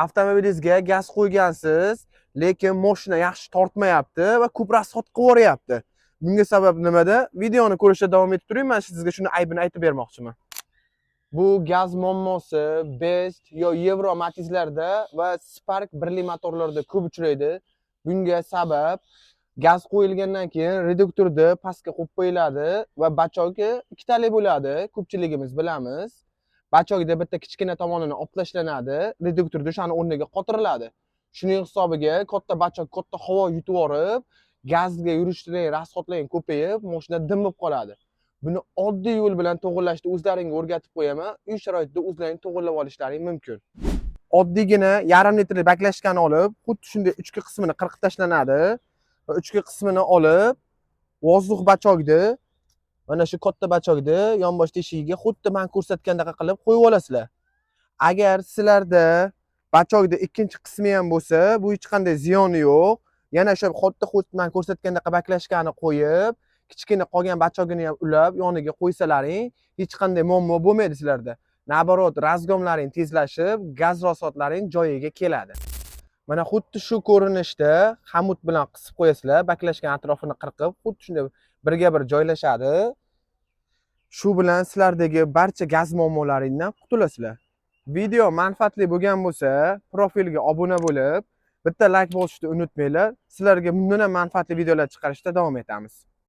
Avtomobilingizga gaz qo'ygansiz, lekin mashina yaxshi tortmayapti va ko'p rasxod qilib yuboryapti. Bunga sabab nimada? Videoni ko'rishda davom etib turing, men sizga shuni aybini aytib bermoqchiman. Bu gaz muammosi Best yo Euro Matizlarda va Spark birli motorlarda ko'p uchraydi. Bunga sabab gaz qo'yilgandan keyin reduktorni pastga qo'yib qo'yiladi va bachogi ikkitali bo'ladi. Ko'pchiligimiz bilamiz. Bachogida bitta kichkina tomonini olib tashlanadi, reduktorda o'shani o'rniga qotiriladi. Shuning hisobiga katta bachog katta havo yutib yorib, gazga yurishdan rasxodlar ko'payib, mashina dim bo'lib qoladi. Buni oddiy yo'l bilan to'g'irlashni o'zlaringga o'rgatib qo'yaman. Uy sharoitida o'zlaring to'g'irlab olishlaring mumkin. Oddiygina yarim litrli baklashkani olib, xuddi shunday uchki qismini qirqib tashlanadi va uchki qismini olib, vozdux bachogni mana shu katta bachogni yonbosh teshigiga xuddi men ko'rsatgandek qilib qo'yib olasizlar. Agar sizlarda bachogni ikkinchi qismi ham bo'lsa, bu hech qanday ziyoni yo'q. Yana o'sha xuddi men ko'rsatgandek baklashkani qo'yib, kichkina qolgan bachogini ham ulab yoniga qo'ysalaring, hech qanday muammo bo'lmaydi sizlarda. Nabarot, razgomlaring tezlashib, gaz rasxodlaring joyiga keladi. Mana xuddi shu ko'rinishda xamut bilan qisib qo'yasizlar, baklashgan atrofini qirqib, xuddi shunday birga bir joylashadi. Shu bilan sizlardagi barcha gaz muammolaringdan qutulasizlar. Video manfaatli bo'lgan bo'lsa, profilga obuna bo'lib, bitta like bosishni unutmanglar. Sizlarga bundan ham manfaatli videolar chiqarishda davom etamiz.